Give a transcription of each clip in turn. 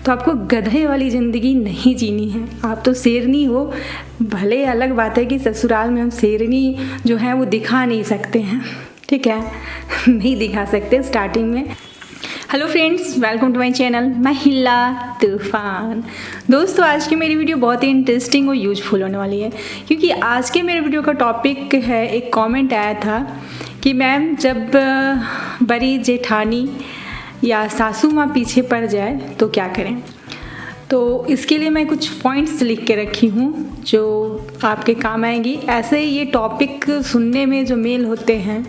तो आपको गधे वाली ज़िंदगी नहीं जीनी है। आप तो शेरनी हो, भले अलग बात है कि ससुराल में हम शेरनी जो है वो दिखा नहीं सकते हैं, ठीक है नहीं दिखा सकते स्टार्टिंग में। Hello friends, welcome to my channel Mahila Toofan. दोस्तों, आज की मेरी वीडियो बहुत ही इंटरेस्टिंग और यूजफुल होने वाली है, क्योंकि आज के मेरे वीडियो का टॉपिक है, एक कमेंट आया था कि मैम जब बड़ी जेठानी या सासू माँ पीछे पड़ जाए तो क्या करें। तो इसके लिए मैं कुछ पॉइंट्स लिख के रखी हूँ जो आपके काम आएंगी। ऐसे ये टॉपिक सुनने में जो मेल होते हैं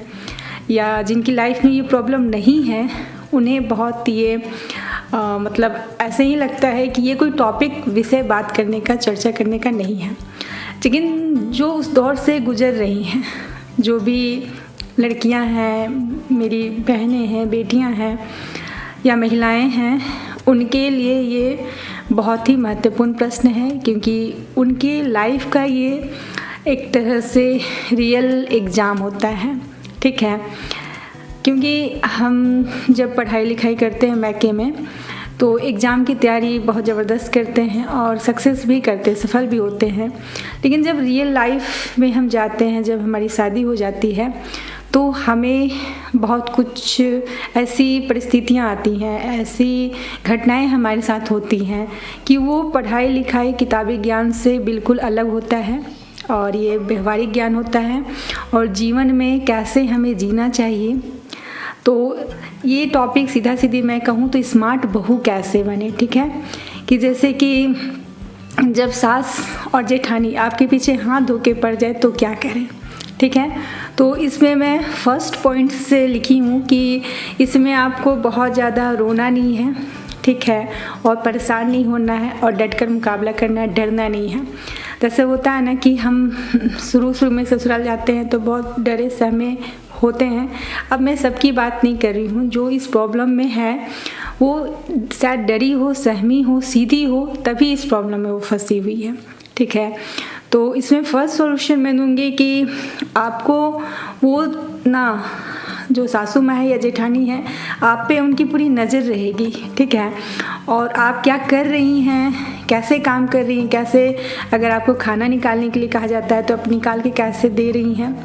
या जिनकी लाइफ में ये प्रॉब्लम नहीं है, उन्हें बहुत ये मतलब ऐसे ही लगता है कि ये कोई टॉपिक विषय बात करने का, चर्चा करने का नहीं है। लेकिन जो उस दौर से गुजर रही हैं, जो भी लड़कियां हैं, मेरी बहनें हैं, बेटियां हैं या महिलाएं हैं, उनके लिए ये बहुत ही महत्वपूर्ण प्रश्न है, क्योंकि उनकी लाइफ का ये एक तरह से रियल एग्ज़ाम होता है, ठीक है। क्योंकि हम जब पढ़ाई लिखाई करते हैं मैके में, तो एग्ज़ाम की तैयारी बहुत ज़बरदस्त करते हैं और सक्सेस भी करते हैं, सफल भी होते हैं। लेकिन जब रियल लाइफ में हम जाते हैं, जब हमारी शादी हो जाती है, तो हमें बहुत कुछ ऐसी परिस्थितियाँ आती हैं, ऐसी घटनाएं हमारे साथ होती हैं कि वो पढ़ाई लिखाई किताबी ज्ञान से बिल्कुल अलग होता है और ये व्यवहारिक ज्ञान होता है, और जीवन में कैसे हमें जीना चाहिए। तो ये टॉपिक सीधा सीधी मैं कहूँ तो स्मार्ट बहू कैसे बने, ठीक है। कि जैसे कि जब सास और जेठानी आपके पीछे हाथ धो के पड़ जाए तो क्या करें, ठीक है। तो इसमें मैं फर्स्ट पॉइंट से लिखी हूँ कि इसमें आपको बहुत ज़्यादा रोना नहीं है, ठीक है, और परेशान नहीं होना है और डटकर मुकाबला करना है, डरना नहीं है। जैसे होता है ना कि हम शुरू में ससुराल जाते हैं तो बहुत डरे सहमे होते हैं। अब मैं सबकी बात नहीं कर रही हूँ, जो इस प्रॉब्लम में है वो शायद डरी हो, सहमी हो, सीधी हो, तभी इस प्रॉब्लम में वो फंसी हुई है, ठीक है। तो इसमें फर्स्ट सॉल्यूशन मैं दूँगी कि आपको वो ना, जो सासू माँ है या जेठानी है, आप पे उनकी पूरी नज़र रहेगी, ठीक है। और आप क्या कर रही हैं, कैसे काम कर रही हैं, कैसे अगर आपको खाना निकालने के लिए कहा जाता है तो आप निकाल के कैसे दे रही हैं,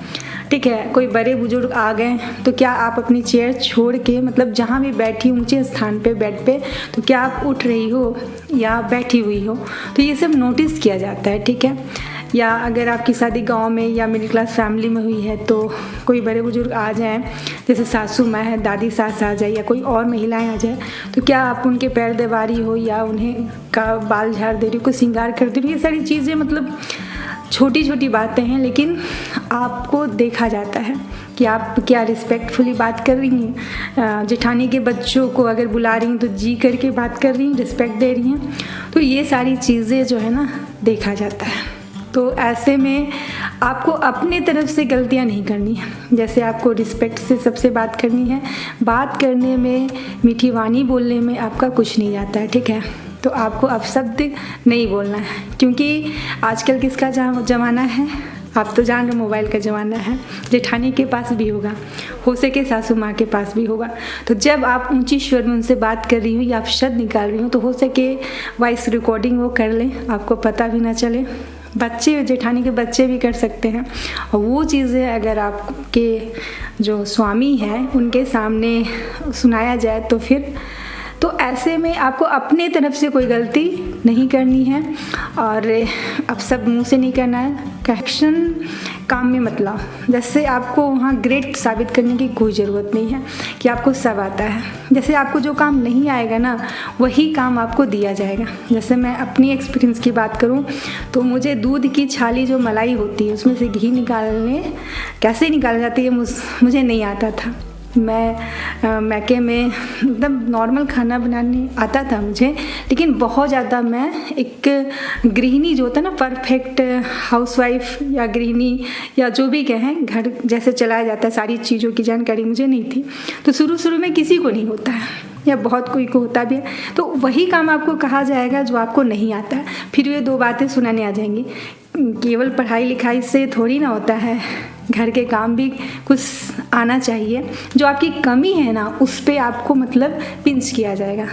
ठीक है। कोई बड़े बुजुर्ग आ गए तो क्या आप अपनी चेयर छोड़ के, मतलब जहाँ भी बैठी ऊंचे स्थान पे, बेड पे, तो क्या आप उठ रही हो या बैठी हुई हो, तो ये सब नोटिस किया जाता है, ठीक है। या अगर आपकी शादी गांव में या मिडिल क्लास फैमिली में हुई है तो कोई बड़े बुजुर्ग आ जाएं, जैसे सासू माँ है, दादी सास आ जाए या कोई और महिलाएं आ जाए, तो क्या आप उनके पैर दबारी हो या उन्हें का बाल झाड़ दे रही हो, कोई श्रृंगार कर दे रही हो। ये सारी चीज़ें मतलब छोटी छोटी बातें हैं, लेकिन आपको देखा जाता है कि आप क्या रिस्पेक्टफुली बात कर रही हैं। जेठानी के बच्चों को अगर बुला रही हैं तो जी करके बात कर रही हैं, रिस्पेक्ट दे रही हैं। तो ये सारी चीज़ें जो है ना, देखा जाता है। तो ऐसे में आपको अपने तरफ से गलतियां नहीं करनी है। जैसे आपको रिस्पेक्ट से सबसे बात करनी है, बात करने में, मीठी वाणी बोलने में आपका कुछ नहीं जाता है, ठीक है। तो आपको अपशब्द नहीं बोलना है, क्योंकि आजकल किसका ज़माना है, आप तो जान रहे, मोबाइल का ज़माना है। जेठानी के पास भी होगा, हो सके सासू माँ के पास भी होगा। तो जब आप ऊंची स्वर में उनसे बात कर रही हो या आप शब्द निकाल रही हो, तो हो सके वॉइस रिकॉर्डिंग वो कर लें, आपको पता भी ना चले। बच्चे, जेठानी के बच्चे भी कर सकते हैं। और वो चीज़ें अगर आपके जो स्वामी हैं उनके सामने सुनाया जाए तो फिर, तो ऐसे में आपको अपने तरफ से कोई गलती नहीं करनी है और अब सब मुंह से नहीं करना है। एक्शन काम में मतलब, जैसे आपको वहाँ ग्रेट साबित करने की कोई ज़रूरत नहीं है कि आपको सब आता है। जैसे आपको जो काम नहीं आएगा ना, वही काम आपको दिया जाएगा। जैसे मैं अपनी एक्सपीरियंस की बात करूँ तो मुझे दूध की छाली जो मलाई होती है उसमें से घी निकालने कैसे निकाला जाती है मुझे नहीं आता था। मैं मैके में एकदम नॉर्मल खाना बनाने आता था मुझे, लेकिन बहुत ज़्यादा मैं एक गृहिणी जो होता है ना, परफेक्ट हाउसवाइफ या गृहिणी या जो भी कहें, घर जैसे चलाया जाता है, सारी चीज़ों की जानकारी मुझे नहीं थी। तो शुरू में किसी को नहीं होता है या बहुत कोई को होता भी है, तो वही काम आपको कहा जाएगा जो आपको नहीं आता है। फिर ये दो बातें सुनाने आ जाएंगी। केवल पढ़ाई लिखाई से थोड़ी ना होता है, घर के काम भी कुछ आना चाहिए। जो आपकी कमी है ना, उस पे आपको मतलब पिंच किया जाएगा।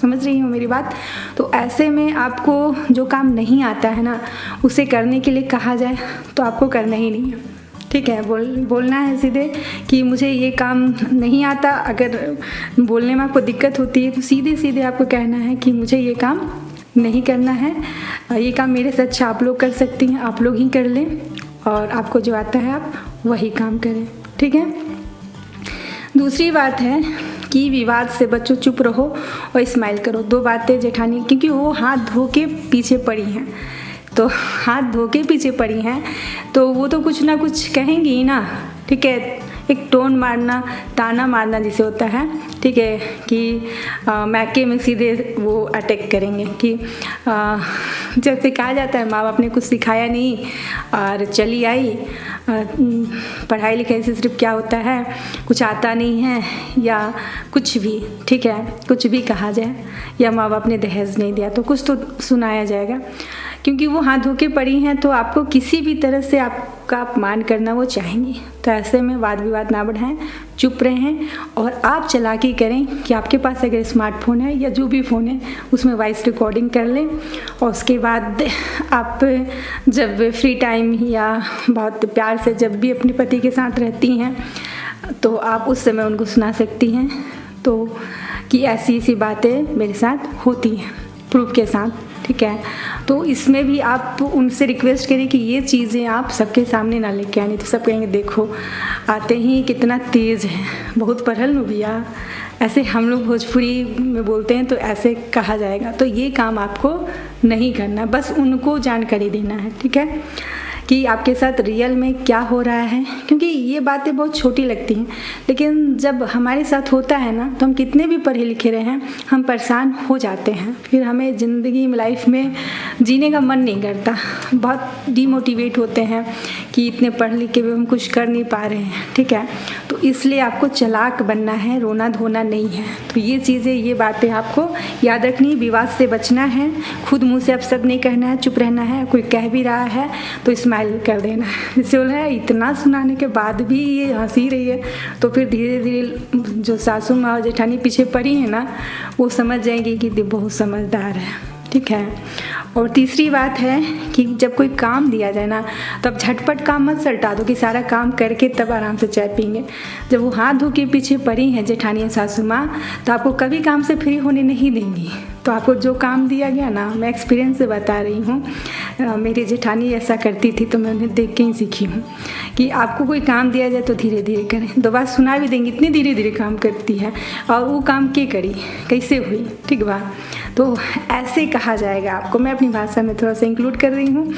समझ रही हो मेरी बात। तो ऐसे में आपको जो काम नहीं आता है ना, उसे करने के लिए कहा जाए तो आपको करना ही नहीं है, ठीक है। बोलना है सीधे कि मुझे ये काम नहीं आता। अगर बोलने में आपको दिक्कत होती है तो सीधे सीधे आपको कहना है कि मुझे ये काम नहीं करना है, ये काम मेरे से अच्छा आप लोग कर सकती हैं, आप लोग ही कर लें, और आपको जो आता है आप वही काम करें, ठीक है। दूसरी बात है कि विवाद से बचो, चुप रहो और स्माइल करो। 2 बातें जेठानी, क्योंकि वो हाथ धो के पीछे पड़ी हैं, तो हाथ धो के पीछे पड़ी हैं तो वो तो कुछ ना कुछ कहेंगी ही ना, ठीक है। एक टोन मारना, ताना मारना जिसे होता है, ठीक है, कि मैके में सीधे वो अटैक करेंगे कि जैसे कहा जाता है माँ बाप ने कुछ सिखाया नहीं और चली आई, पढ़ाई लिखाई से सिर्फ क्या होता है, कुछ आता नहीं है, या कुछ भी, ठीक है, कुछ भी कहा जाए, या माँ बाप ने दहेज नहीं दिया, तो कुछ तो सुनाया जाएगा। क्योंकि वो हाथ धो के पड़ी हैं तो आपको किसी भी तरह से आपका अपमान करना वो चाहेंगी। तो ऐसे में वाद विवाद ना बढ़ाएं, चुप रहें और आप चालाकी करें कि आपके पास अगर स्मार्टफोन है या जो भी फ़ोन है उसमें वॉइस रिकॉर्डिंग कर लें, और उसके बाद आप जब फ्री टाइम या बहुत प्यार से जब भी अपने पति के साथ रहती हैं तो आप उस समय उनको सुना सकती हैं, तो कि ऐसी ऐसी बातें मेरे साथ होती हैं प्रूफ के साथ, ठीक है। तो इसमें भी आप उनसे रिक्वेस्ट करें कि ये चीज़ें आप सबके सामने ना लेके आनी, तो सब कहेंगे देखो आते ही कितना तेज़ है, बहुत पढ़ल नुबिया, ऐसे हम लोग भोजपुरी में बोलते हैं तो ऐसे कहा जाएगा। तो ये काम आपको नहीं करना, बस उनको जानकारी देना है, ठीक है, कि आपके साथ रियल में क्या हो रहा है। क्योंकि ये बातें बहुत छोटी लगती हैं, लेकिन जब हमारे साथ होता है ना तो हम कितने भी पढ़े लिखे रहे हैं हम परेशान हो जाते हैं, फिर हमें ज़िंदगी में लाइफ में जीने का मन नहीं करता, बहुत डिमोटिवेट होते हैं कि इतने पढ़ लिख के भी हम कुछ कर नहीं पा रहे हैं, ठीक है। तो इसलिए आपको चालाक बनना है, रोना धोना नहीं है। तो ये चीज़ें, ये बातें आपको याद रखनी, विवाद से बचना है, खुद मुँह से अपशब्द नहीं कहना है, चुप रहना है, कोई कह भी रहा है तो स्माइल कर देना है। जैसे बोला है इतना सुनाने के बाद भी ये हंसी रही है, तो फिर धीरे धीरे जो सासू माँ और जेठानी पीछे पड़ी है ना, वो समझ जाएंगी कि बहुत समझदार है, ठीक है। और तीसरी बात है कि जब कोई काम दिया जाए ना तो अब झटपट काम मत सल्टा दो कि सारा काम करके तब आराम से चाय पीएंगे। जब वो हाथ धो के पीछे पड़ी हैं जेठानी सासू माँ, तो आपको कभी काम से फ्री होने नहीं देंगी। तो आपको जो काम दिया गया ना, मैं एक्सपीरियंस से बता रही हूँ, मेरी जेठानी ऐसा करती थी तो मैं उन्हें देख के ही सीखी हूँ कि आपको कोई काम दिया जाए तो धीरे धीरे करें। 2 बार सुना भी देंगी, इतनी धीरे धीरे काम करती है, और वो काम के करी कैसे हुई, ठीक बा। तो ऐसे कहा जाएगा आपको, मैं अपनी भाषा में थोड़ा सा इंक्लूड कर रही हूँ।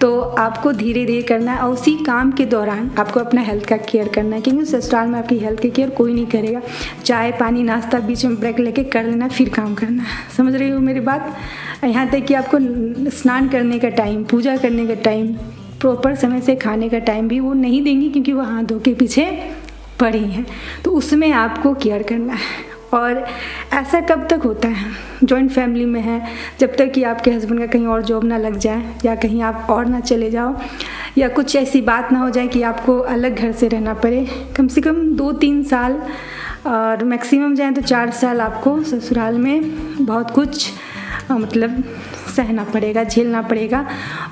तो आपको धीरे धीरे करना है, और उसी काम के दौरान आपको अपना हेल्थ का केयर करना है, क्योंकि ससुराल में आपकी हेल्थ की केयर कोई नहीं करेगा। चाय पानी नाश्ता बीच में ब्रेक लेके कर लेना, फिर काम करना है। समझ रही हो मेरी बात। यहाँ तक कि आपको स्नान करने का टाइम, पूजा करने का टाइम, प्रॉपर समय से खाने का टाइम भी वो नहीं देंगी, क्योंकि वो हाथ धो के पीछे पड़ी हैं। तो उसमें आपको केयर करना है। और ऐसा कब तक होता है, जॉइंट फैमिली में है, जब तक कि आपके हस्बैंड का कहीं और जॉब ना लग जाए, या कहीं आप और ना चले जाओ, या कुछ ऐसी बात ना हो जाए कि आपको अलग घर से रहना पड़े। कम से कम 2-3 साल, और मैक्सिमम जाए तो 4 साल आपको ससुराल में बहुत कुछ मतलब सहना पड़ेगा, झेलना पड़ेगा,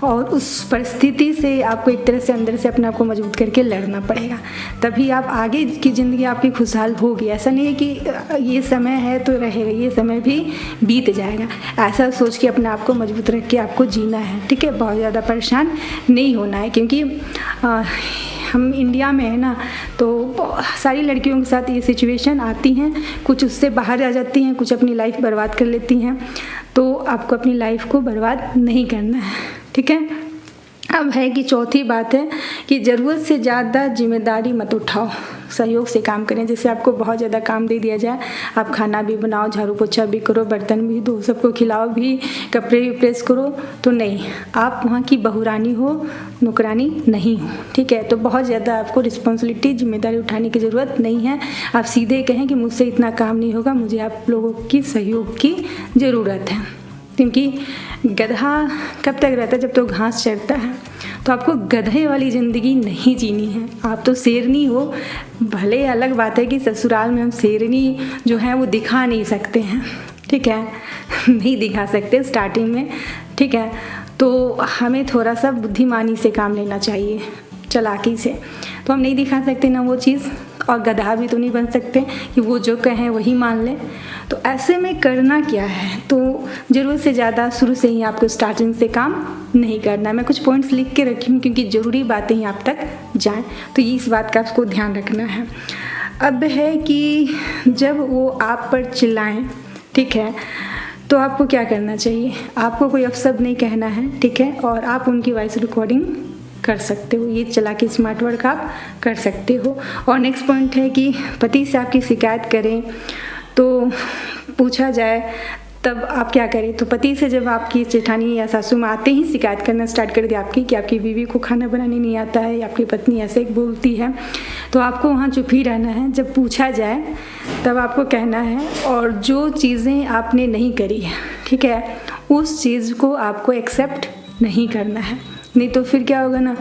और उस परिस्थिति से आपको एक तरह से अंदर से अपने आप को मजबूत करके लड़ना पड़ेगा। तभी आप आगे की ज़िंदगी आपकी खुशहाल होगी। ऐसा नहीं है कि ये समय है तो रहेगा, ये समय भी बीत जाएगा। ऐसा सोच के अपने आप को मजबूत रख के आपको जीना है, ठीक है। बहुत ज़्यादा परेशान नहीं होना है, क्योंकि हम इंडिया में है ना, तो सारी लड़कियों के साथ ये सिचुएशन आती हैं, कुछ उससे बाहर आ जाती हैं, कुछ अपनी लाइफ बर्बाद कर लेती हैं। तो आपको अपनी लाइफ को बर्बाद नहीं करना है, ठीक है। अब है कि चौथी बात है कि ज़रूरत से ज़्यादा जिम्मेदारी मत उठाओ, सहयोग से काम करें। जैसे आपको बहुत ज़्यादा काम दे दिया जाए, आप खाना भी बनाओ, झाड़ू पोछा भी करो, बर्तन भी धो, सबको खिलाओ भी, कपड़े भी प्रेस करो, तो नहीं, आप वहाँ की बहुरानी हो, नौकरानी नहीं हो, ठीक है। तो बहुत ज़्यादा आपको रिस्पॉन्सिबिलिटी, जिम्मेदारी उठाने की ज़रूरत नहीं है। आप सीधे कहें कि मुझसे इतना काम नहीं होगा, मुझे आप लोगों की सहयोग की ज़रूरत है। क्योंकि गधा कब तक रहता है, जब तो घास चरता है। तो आपको गधे वाली ज़िंदगी नहीं जीनी है, आप तो शेरनी हो। भले अलग बात है कि ससुराल में हम शेरनी जो है वो दिखा नहीं सकते हैं, ठीक है, नहीं दिखा सकते स्टार्टिंग में, ठीक है। तो हमें थोड़ा सा बुद्धिमानी से काम लेना चाहिए, चालाकी से। तो हम नहीं दिखा सकते ना वो चीज़, और गधा भी तो नहीं बन सकते कि वो जो कहें वही मान लें। तो ऐसे में करना क्या है, तो ज़रूरत से ज़्यादा शुरू से ही आपको स्टार्टिंग से काम नहीं करना है। मैं कुछ पॉइंट्स लिख के रखी हूँ क्योंकि ज़रूरी बातें ही आप तक जाएँ, तो ये इस बात का आपको ध्यान रखना है। अब है कि जब वो आप पर चिल्लाएं, ठीक है, तो आपको क्या करना चाहिए, आपको कोई अपशब्द नहीं कहना है, ठीक है, और आप उनकी वॉइस रिकॉर्डिंग कर सकते हो। ये चला के स्मार्ट वर्क आप कर सकते हो। और नेक्स्ट पॉइंट है कि पति से आपकी शिकायत करें तो पूछा जाए तब आप क्या करें। तो पति से जब आपकी जेठानी या सासू माँ आते ही शिकायत करना स्टार्ट कर दे आपकी कि आपकी बीवी को खाना बनाने नहीं आता है या आपकी पत्नी ऐसे बोलती है, तो आपको वहाँ चुप ही रहना है। जब पूछा जाए तब आपको कहना है, और जो चीज़ें आपने नहीं करी है, ठीक है, उस चीज़ को आपको एक्सेप्ट नहीं करना है। नहीं तो फिर क्या होगा ना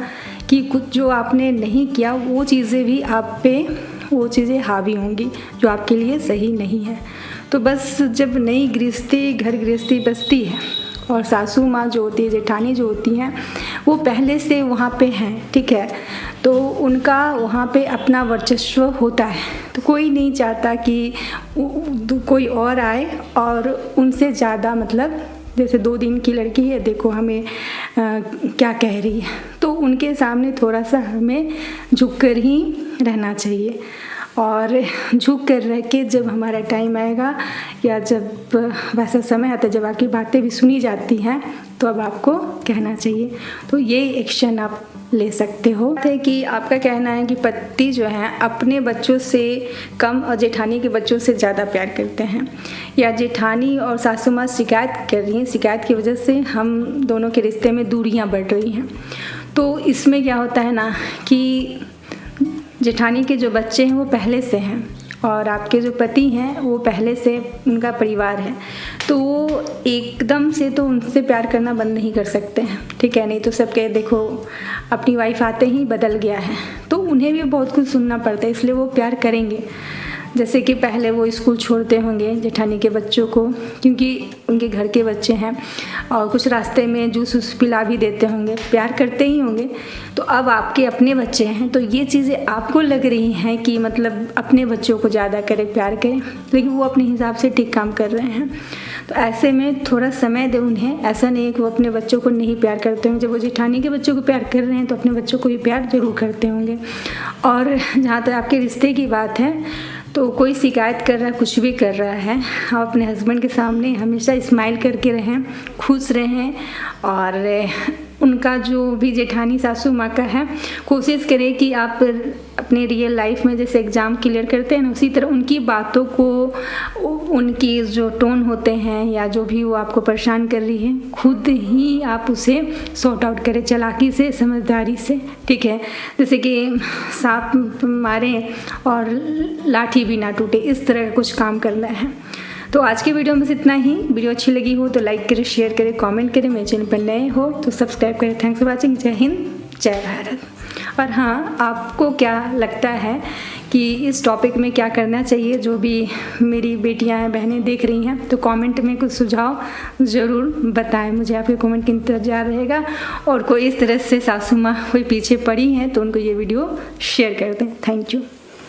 कि कुछ जो आपने नहीं किया वो चीज़ें भी आप पे, वो चीज़ें हावी होंगी जो आपके लिए सही नहीं है। तो बस जब नई गृहस्थी, घर गृहस्थी बसती है और सासू माँ जो होती है, जेठानी जो होती हैं, वो पहले से वहाँ पे हैं, ठीक है, तो उनका वहाँ पे अपना वर्चस्व होता है। तो कोई नहीं चाहता कि कोई और आए और उनसे ज़्यादा, मतलब जैसे 2 दिन की लड़की है, देखो हमें क्या कह रही है, तो उनके सामने थोड़ा सा हमें झुक कर ही रहना चाहिए। और झुक कर रह के जब हमारा टाइम आएगा या जब वैसा समय आता है जब आपकी बातें भी सुनी जाती हैं, तो अब आपको कहना चाहिए। तो ये एक्शन आप ले सकते हो। है कि आपका कहना है कि पति जो है अपने बच्चों से कम और जेठानी के बच्चों से ज़्यादा प्यार करते हैं, या जेठानी और सासू माँ शिकायत कर रही हैं, शिकायत की वजह से हम दोनों के रिश्ते में दूरियां बढ़ रही हैं। तो इसमें क्या होता है ना कि जेठानी के जो बच्चे हैं वो पहले से हैं और आपके जो पति हैं वो पहले से उनका परिवार है, तो वो एकदम से तो उनसे प्यार करना बंद नहीं कर सकते हैं, ठीक है। नहीं तो सब कहे देखो अपनी वाइफ आते ही बदल गया है, तो उन्हें भी बहुत कुछ सुनना पड़ता है, इसलिए वो प्यार करेंगे। जैसे कि पहले वो स्कूल छोड़ते होंगे जेठानी के बच्चों को, क्योंकि उनके घर के बच्चे हैं, और कुछ रास्ते में जूस वूस पिला भी देते होंगे, प्यार करते ही होंगे। तो अब आपके अपने बच्चे हैं, तो ये चीज़ें आपको लग रही हैं कि मतलब अपने बच्चों को ज़्यादा करें, प्यार करें, लेकिन वो अपने हिसाब से ठीक काम कर रहे हैं। तो ऐसे में थोड़ा समय दें उन्हें। ऐसा नहीं है कि वो अपने बच्चों को नहीं प्यार करते होंगे, जब वो जेठानी के बच्चों को प्यार कर रहे हैं तो अपने बच्चों को भी प्यार ज़रूर करते होंगे। और जहाँ तक आपके रिश्ते की बात है, तो कोई शिकायत कर रहा है, कुछ भी कर रहा है, आप अपने हस्बैंड के सामने हमेशा स्माइल करके रहें, खुश रहें, और उनका जो भी जेठानी सासू माँ का है, कोशिश करें कि आप अपने रियल लाइफ में जैसे एग्ज़ाम क्लियर करते हैं ना, उसी तरह उनकी बातों को, उनकी जो टोन होते हैं या जो भी वो आपको परेशान कर रही है, खुद ही आप उसे सॉर्ट आउट करें चालाकी से, समझदारी से, ठीक है। जैसे कि सांप मारें और लाठी भी ना टूटे, इस तरह का कुछ काम करना है। तो आज की वीडियो में बस इतना ही। वीडियो अच्छी लगी हो तो लाइक करें, शेयर करें, कमेंट करें। मेरे चैनल पर नए हो तो सब्सक्राइब करें। Thanks for watching. जय हिंद, जय भारत। और हाँ, आपको क्या लगता है कि इस टॉपिक में क्या करना चाहिए, जो भी मेरी बेटियां हैं, बहनें देख रही हैं, तो कमेंट में कुछ सुझाव ज़रूर बताएं। मुझे आपके कमेंट का इंतजार रहेगा। और कोई इस तरह से सासू माँ कोई पीछे पड़ी हैं तो उनको ये वीडियो शेयर कर दें। Thank you.